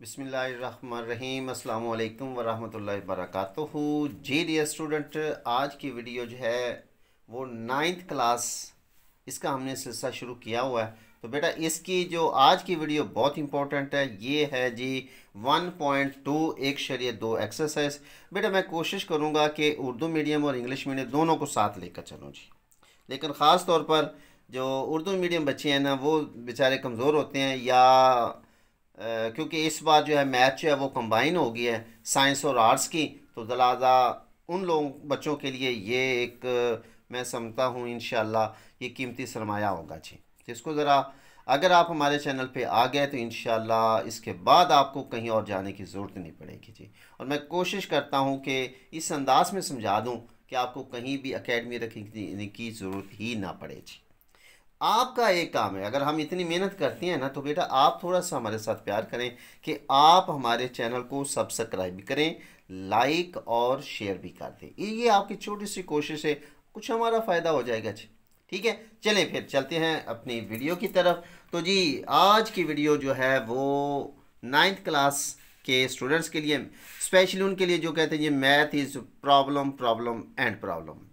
बिस्मिल्लाहिर्रहमानिर्रहीम अस्सलाम वालेकुम वरहमतुल्लाहि वबरकातुहू। जी डियर स्टूडेंट, आज की वीडियो जो है वो 9th क्लास इसका हमने सिलसिला शुरू किया हुआ है। तो बेटा इसकी जो आज की वीडियो बहुत इंपॉर्टेंट है, ये है जी 1.2 1/2 एक्सरसाइज। बेटा मैं कोशिश करूँगा कि उर्दू मीडियम और इंग्लिश मीडियम दोनों को साथ लेकर चलूँ जी, लेकिन ख़ास तौर पर जो उर्दू मीडियम बच्चे हैं ना, वो बेचारे कमज़ोर होते हैं, या क्योंकि इस बार जो है मैथ जो है वो कंबाइन हो गई है साइंस और आर्ट्स की, तो लिहाजा उन लोगों बच्चों के लिए ये एक मैं समझता हूँ इंशाल्लाह ये कीमती सरमाया होगा जी। तो इसको ज़रा अगर आप हमारे चैनल पे आ गए तो इंशाल्लाह इसके बाद आपको कहीं और जाने की ज़रूरत नहीं पड़ेगी जी। और मैं कोशिश करता हूँ कि इस अंदाज में समझा दूँ कि आपको कहीं भी एकेडमी रखने की ज़रूरत ही ना पड़े जी। आपका एक काम है, अगर हम इतनी मेहनत करते हैं ना, तो बेटा आप थोड़ा सा हमारे साथ प्यार करें कि आप हमारे चैनल को सब्सक्राइब भी करें, लाइक और शेयर भी कर दें। ये आपकी छोटी सी कोशिश है, कुछ हमारा फ़ायदा हो जाएगा जी। ठीक है, चलें फिर चलते हैं अपनी वीडियो की तरफ। तो जी आज की वीडियो जो है वो 9th क्लास के स्टूडेंट्स के लिए, स्पेशली उनके लिए जो कहते हैं ये math is problem problem and problem.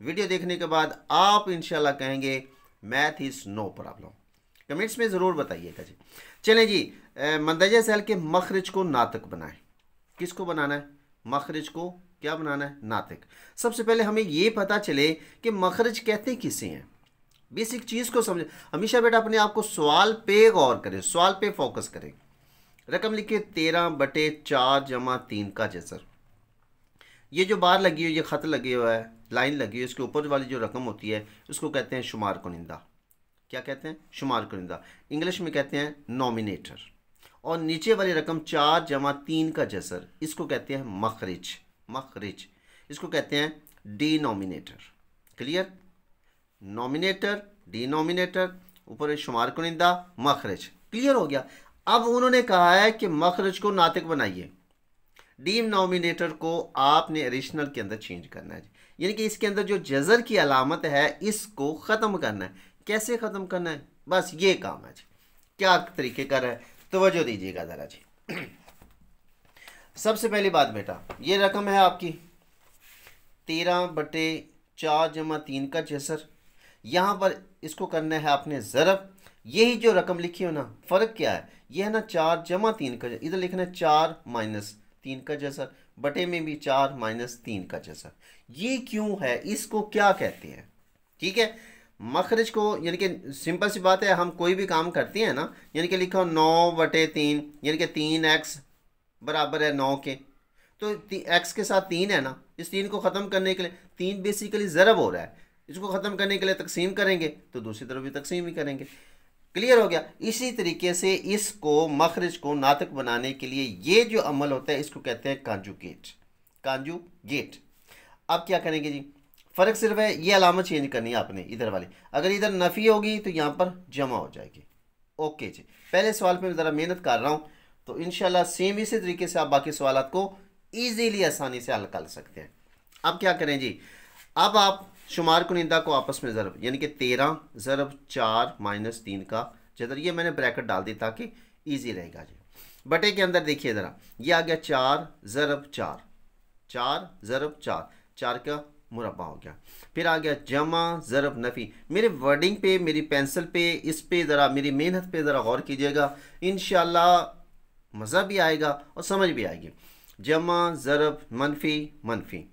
Video देखने के बाद आप इंशाल्लाह कहेंगे math is no problem. Comments में ज़रूर बताइएगा जी। चलें जी, मंदरजा सैल के मखरज को नातक बनाएं। किसको बनाना है? मखरज को क्या बनाना है? नातक। सबसे पहले हमें ये पता चले कि मखरज कहते किसे हैं। बेसिक चीज़ को समझे। हमेशा बेटा अपने आप को सवाल पे गौर करें, सवाल पे फोकस करें। रकम लिखिए 13/4 जमा 3 का जसर। ये जो बार लगी हुई, ये ख़त लगे हुआ है, लाइन लगी हुई, इसके ऊपर वाली जो रकम होती है उसको कहते हैं शुमार कुनिंदा। क्या कहते हैं? शुमार कुनिंदा। इंग्लिश में कहते हैं नॉमिनेटर। और नीचे वाली रकम 4 जमा 3 का जसर, इसको कहते हैं मखरिज। मखरिज इसको कहते हैं डिनोमिनेटर। क्लियर? नॉमिनेटर, डिनोमिनेटर, ऊपर शुमार कुनिंदा, मखरिज। क्लियर हो गया। अब उन्होंने कहा है कि मखरज को नातिक बनाइए, डिनोमिनेटर को आपने एडिशनल के अंदर चेंज करना है, यानी कि इसके अंदर जो जज़र की अलामत है इसको ख़त्म करना है। कैसे ख़त्म करना है? बस ये काम है जी। क्या तरीके का है, तवज्जो दीजिएगा ज़रा जी। सबसे पहली बात बेटा, ये रकम है आपकी 13/4 जमा 3 का जसर। यहाँ पर इसको करना है आपने ज़रब। यही जो रकम लिखी हो ना, फ़र्क क्या है? ये है ना 4 जमा 3 का, इधर लिखना है 4 माइनस 3 का जसर, बटे में भी 4 माइनस 3 का जसर। ये क्यों है? इसको क्या कहते हैं? ठीक है, मखरज को, यानी कि सिंपल सी बात है, हम कोई भी काम करते हैं ना, यानी कि लिखा हो 9/3, यानी कि 3x बराबर है 9 के, तो x के साथ 3 है ना, इस 3 को ख़त्म करने के लिए 3 बेसिकली ज़रब हो रहा है, इसको ख़त्म करने के लिए तकसीम करेंगे तो दूसरी तरफ भी तकसीम ही करेंगे। क्लियर हो गया। इसी तरीके से इसको मखरज को नातक बनाने के लिए ये जो अमल होता है इसको कहते हैं कांजुगेट। कांजुगेट। अब क्या करेंगे जी? फ़र्क सिर्फ है, ये अलामत चेंज करनी है आपने इधर वाली। अगर इधर नफ़ी होगी तो यहाँ पर जमा हो जाएगी। ओके जी, पहले सवाल पे मैं ज़रा मेहनत कर रहा हूँ, तो इंशाल्लाह सेम इसी तरीके से आप बाकी सवालात को ईजीली आसानी से हल कर सकते हैं। अब क्या करें जी? अब आप शुमार कुनिंदा को आपस में ज़रब, यानी कि 13/4 माइनस 3 का जदर, ये मैंने ब्रैकेट डाल दी ताकि इजी रहेगा जी। बटे के अंदर देखिए ज़रा, ये आ गया 4/4, 4/4, 4 का मुरब्बा हो गया। फिर आ गया जमा ज़रब नफ़ी। मेरे वर्डिंग पे, मेरी पेंसिल पे, इस पे ज़रा मेरी मेहनत पे ज़रा गौर कीजिएगा, इंशाल्लाह मज़ा भी आएगा और समझ भी आएगी। जमा ज़रब मनफ़ी मनफ़ी,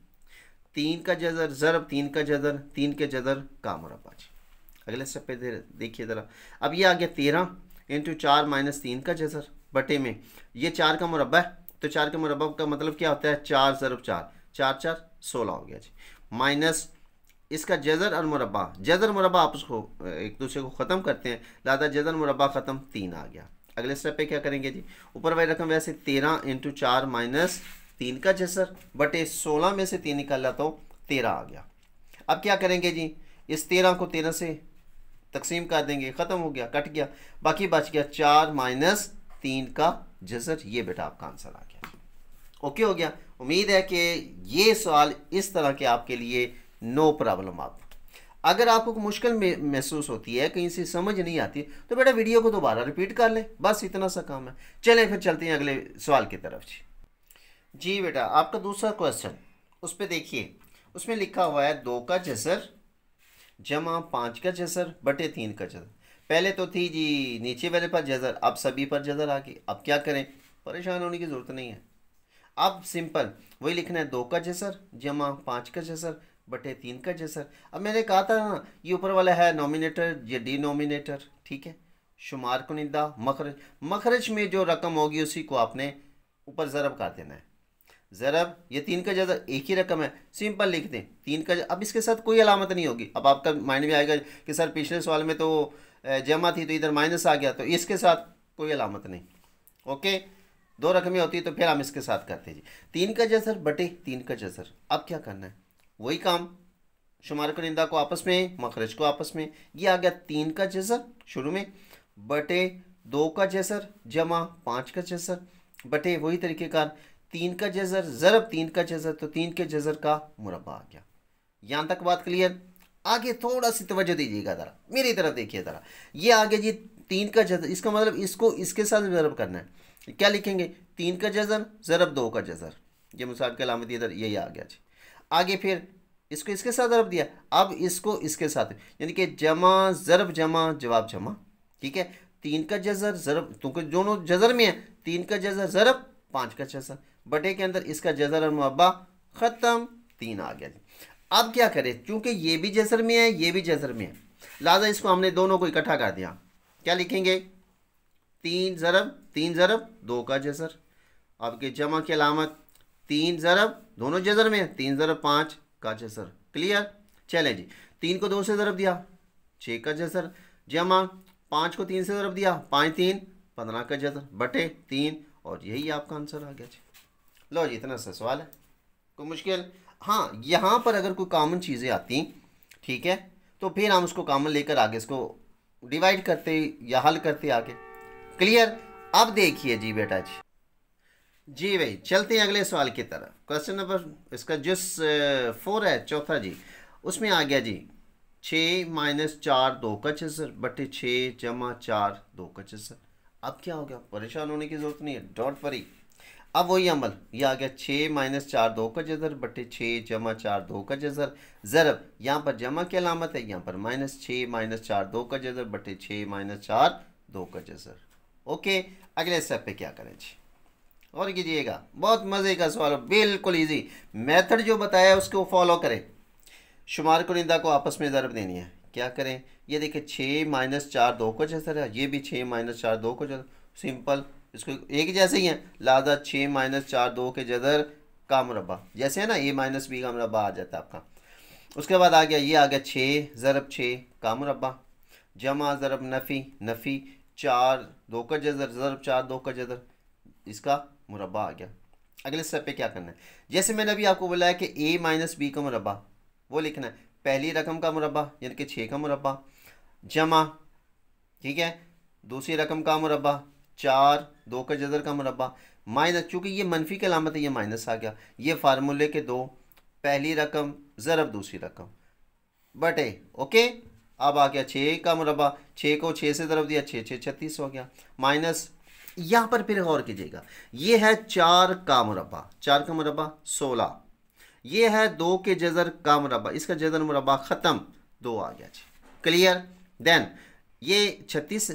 3 का जज़र ज़रब 3 का जज़र, 3 के जज़र का मुरब्बा जी। अगले स्टेप पे देखिए ज़रा, अब ये आ गया 13/4 माइनस 3 का जज़र, बटे में ये 4 का मुरब्बा है, तो 4 के मुरब्बा का मतलब क्या होता है? 4/4, 4 4 16 हो गया जी, माइनस इसका जज़र और मुरब्बा। जज़र मुरब्बा आप उसको एक दूसरे को ख़त्म करते हैं, लिहाजा जज़र मुरब्बा ख़त्म, 3 आ गया। अगले स्टेप पे क्या करेंगे जी? ऊपर वाली रकम वैसे 13/4 माइनस 3 का जसर, बटे 16 में से 3 निकाला तो 13 आ गया। अब क्या करेंगे जी? इस 13 को 13 से तकसीम कर देंगे, ख़त्म हो गया, कट गया, बाकी बच गया 4 माइनस 3 का जसर। ये बेटा आपका आंसर आ गया। ओके हो गया। उम्मीद है कि ये सवाल इस तरह के आपके लिए नो प्रॉब्लम। आप अगर आपको मुश्किल महसूस होती है, कहीं से समझ नहीं आती, तो बेटा वीडियो को दोबारा रिपीट कर लें, बस इतना सा काम है। चलें फिर चलते हैं अगले सवाल की तरफ। जी बेटा आपका दूसरा क्वेश्चन, उस पर देखिए, उसमें लिखा हुआ है 2 का जसर जमा 5 का जसर बटे 3 का जसर। पहले तो थी जी नीचे वाले पर जजर, अब सभी पर जजर आ गई। अब क्या करें, परेशान होने की ज़रूरत नहीं है। अब सिंपल वही लिखना है, 2 का जसर जमा 5 का जसर बटे 3 का जसर। अब मैंने कहा था ना, ये ऊपर वाला है नॉमिनेटर, ये डिनोमिनेटर, ठीक है। शुमार कुनिंदा मखरज, मखरज में जो रकम होगी उसी को आपने ऊपर ज़रब कर देना है। ज़रब, ये 3 का जज़र एक ही रकम है, सिंपल लिख दें 3 का। अब इसके साथ कोई अलामत नहीं होगी। अब आपका माइंड में आएगा कि सर पिछले सवाल में तो जमा थी तो इधर माइनस आ गया, तो इसके साथ कोई अलामत नहीं। ओके, 2 रकमें होती है तो फिर हम इसके साथ करते हैं जी। 3 का जज़र बटे 3 का जज़र। अब क्या करना है, वही काम, शुमार कुनिंदा को आपस में, मखरज को आपस में। ये आ गया 3 का जज़र शुरू में बटे 2 का जज़र जमा 5 का जज़र बटे वही तरीक़ेकार 3 का जज़र ज़रब 3 का जज़र, तो 3 के जज़र का मुरब्बा आ गया। यहाँ तक बात क्लियर। आगे थोड़ा सी तवज्जो दीजिएगा ज़रा, मेरी तरफ देखिए ज़रा। ये आगे जी 3 का जज़र, इसका मतलब इसको इसके साथ ज़रब करना है। क्या लिखेंगे, 3 का जज़र ज़रब 2 का जज़र, ये मुसाब की अलामत इधर यही आ गया जी। आगे फिर इसको इसके साथ ज़रब दिया, अब इसको इसके साथ, यानी कि जमा ज़रब जमा जवाब जमा, ठीक है। 3 का जज़र ज़रब, क्योंकि दोनों जज़र में है, 3 का जज़र ज़रब 5 का जज़र बटे के अंदर इसका जज़र और मुरब्बा, ख़त्म, 3 आ गया जी। अब क्या करें, क्योंकि ये भी जज़र में है ये भी जज़र में है, लिहाजा इसको हमने दोनों को इकट्ठा कर दिया। क्या लिखेंगे, 3 ज़रब 2 का जज़र, आपके जमा की अलामत 3 ज़रब, दोनों जज़र में है, 3 ज़रब 5 का जज़र। क्लियर। चलें जी, 3 को 2 से ज़रब दिया 6 का जज़र जमा 5 को 3 से ज़रब दिया 5 3 15 का जज़र बटे 3, और यही आपका आंसर आ गया जी। लो जी, इतना सा सवाल है, कोई मुश्किल। हाँ, यहाँ पर अगर कोई कॉमन चीज़ें आती, ठीक है, तो फिर हम उसको कॉमन लेकर आगे इसको डिवाइड करते या हल करते आगे। क्लियर। अब देखिए जी बेटा जी भाई चलते हैं अगले सवाल की तरफ। क्वेश्चन नंबर इसका जो 4 है, चौथा जी, उसमें आ गया जी 6 - 4 2 का जज़र बटे 6 जमा 4 2 का जज़र। अब क्या हो गया, परेशान होने की ज़रूरत नहीं है, डोंट वरी। अब वही अमल, ये आ गया 6 - 4 2 का जज़र बटे 6 जमा 4 2 का जज़र ज़रब, यहाँ पर जमा की अलामत है, यहाँ पर -6 - 4 2 का जज़र बटे 6 - 4 2 का जज़र। ओके, अगले स्टेप पे क्या करें जी, और कीजिएगा, बहुत मज़े का सवाल, बिल्कुल इजी। मेथड जो बताया है उसको फॉलो करें। शुमार कुनिंदा को आपस में ज़रब देनी है, क्या करें, ये देखिए 6 - 4 2 का जज़र है, ये भी 6 - 4 2 का जज़र, सिंपल, इसको एक जैसे ही है, लिहाजा 6 - 4 2 के जज़र का मुरब्बा, जैसे है ना a - b का मुरब्बा आ जाता है आपका। उसके बाद आ गया, ये आ गया 6 ज़रब 6 का मुरब्बा जमा ज़रब नफ़ी 4 2 का जज़र ज़रब 4 2 का जज़र, इसका मुरब्बा आ गया। अगले स्टेप पे क्या करना है, जैसे मैंने अभी आपको बोला है कि a - b का मुरब्बा वो लिखना है, पहली रकम का मुरब्बा यानी कि 6 का मुरब्बा जमा, ठीक है, दूसरी रकम का मुरब्बा 4 2 का जज़र का मुरब्बा माइनस, चूँकि ये मनफी की अलामत है ये माइनस आ गया, ये फार्मूले के 2, पहली रकम ज़रब दूसरी रकम बटे, ओके। अब आ गया 6 का मुरब्बा, 6 को 6 से ज़रब दिया 6 6 36 हो गया, माइनस, यहाँ पर फिर गौर कीजिएगा, ये है 4 का मुरब्बा, 4 का मुरब्बा 16, ये है 2 के जज़र का मुरब्बा, इसका जज़र मुरब्बा ख़त्म, 2 आ गया जी। क्लियर। देन ये 36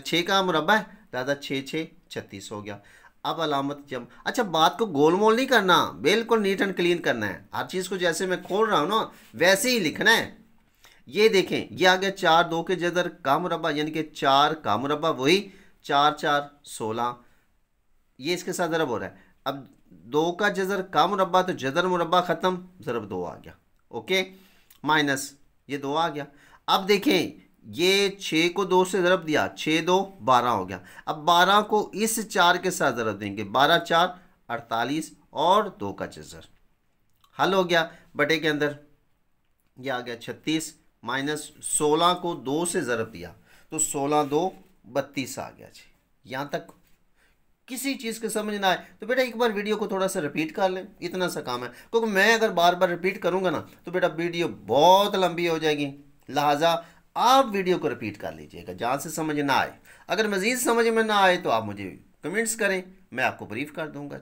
6 का मुरब्बा है, दादा 6 6 36 हो गया। अब अलामत जम, अच्छा बात को गोल मोल नहीं करना, बिल्कुल नीट एंड क्लीन करना है, हर चीज़ को जैसे मैं खोल रहा हूँ ना वैसे ही लिखना है। ये देखें, ये आ गया 4 2 के जज़र का मुरब्बा यानी कि 4 का मुरब्बा, वही 4 4 16, ये इसके साथ ज़रब हो रहा है। अब 2 का जज़र का मुरब्बा, तो जज़र मुरब्बा ख़त्म, ज़रब 2 आ गया, ओके, माइनस ये 2 आ गया। अब देखें, ये 6 को 2 से ज़रब दिया, 6 2 12 हो गया। अब 12 को इस 4 के साथ ज़रब देंगे, 12 4 48 और 2 का जज़र, हल हो गया। बटे के अंदर ये आ गया 36 माइनस 16 को 2 से ज़रब दिया तो 16 2 32 आ गया जी। यहाँ तक किसी चीज़ के समझ ना आए तो बेटा एक बार वीडियो को थोड़ा सा रिपीट कर लें, इतना सा काम है, क्योंकि मैं अगर बार बार रिपीट करूँगा ना तो बेटा वीडियो बहुत लंबी हो जाएगी, लिहाजा आप वीडियो को रिपीट कर लीजिएगा जहाँ से समझ ना आए। अगर मज़ीद समझ में ना आए तो आप मुझे कमेंट्स करें, मैं आपको ब्रीफ कर दूंगा।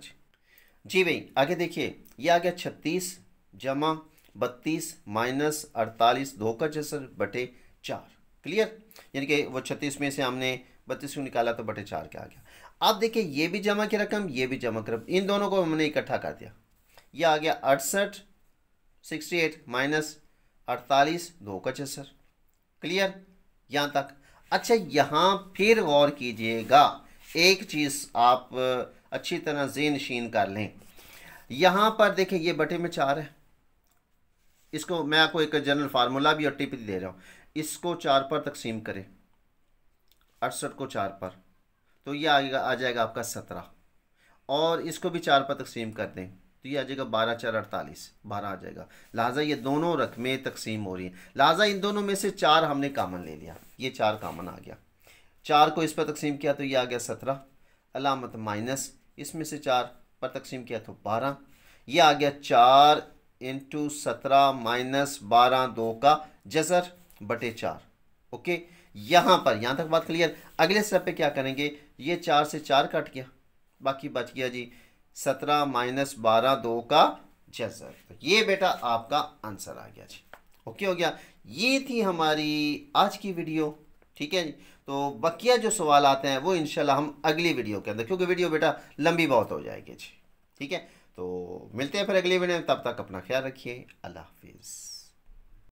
जी भाई आगे देखिए, ये आ गया 36 जमा 32 माइनस 48 2 का जसर बटे 4। क्लियर, यानी कि वो 36 में से हमने 32 को निकाला तो बटे 4 के आ गया। अब देखिए ये भी जमा की रकम, ये भी जमा की रकम, इन दोनों को हमने इकट्ठा कर दिया। ये आ गया 68 68 माइनस 48 2 का जसर। क्लियर यहाँ तक। अच्छा यहाँ फिर गौर कीजिएगा, एक चीज़ आप अच्छी तरह ज़हन नशीन कर लें। यहाँ पर देखें ये बटे में 4 है, इसको मैं आपको एक जनरल फार्मूला भी और टिप भी दे रहा हूँ। इसको 4 पर तकसीम करें, 68 को 4 पर, तो ये आ जाएगा आपका 17, और इसको भी 4 पर तकसीम कर दें तो ये आ जाएगा 12 4 48, 12 आ जाएगा। लिहाजा ये दोनों रकमें तकसीम हो रही हैं, लिहाजा इन दोनों में से 4 हमने कामन ले लिया, ये 4 कामन आ गया। 4 को इस पर तकसीम किया तो ये आ गया 17, अलामत माइनस, इसमें से 4 पर तकसीम किया तो 12, ये आ गया 4 इंटू 17 माइनस 12 2 का जज़र बटे 4। ओके, यहाँ पर यहाँ तक बात क्लियर। अगले स्टेप पे क्या करेंगे, ये 4 से 4 कट गया, बाकी बच गया जी 17 माइनस 12 2 का जज़र। तो ये बेटा आपका आंसर आ गया जी। ओके हो गया, ये थी हमारी आज की वीडियो। ठीक है जी, तो बकिया जो सवाल आते हैं वो इंशाल्लाह हम अगली वीडियो के अंदर, क्योंकि वीडियो बेटा लंबी बहुत हो जाएगी जी। ठीक है, तो मिलते हैं फिर अगली वीडियो में, तब तक अपना ख्याल रखिए। अल्लाह हाफिज़।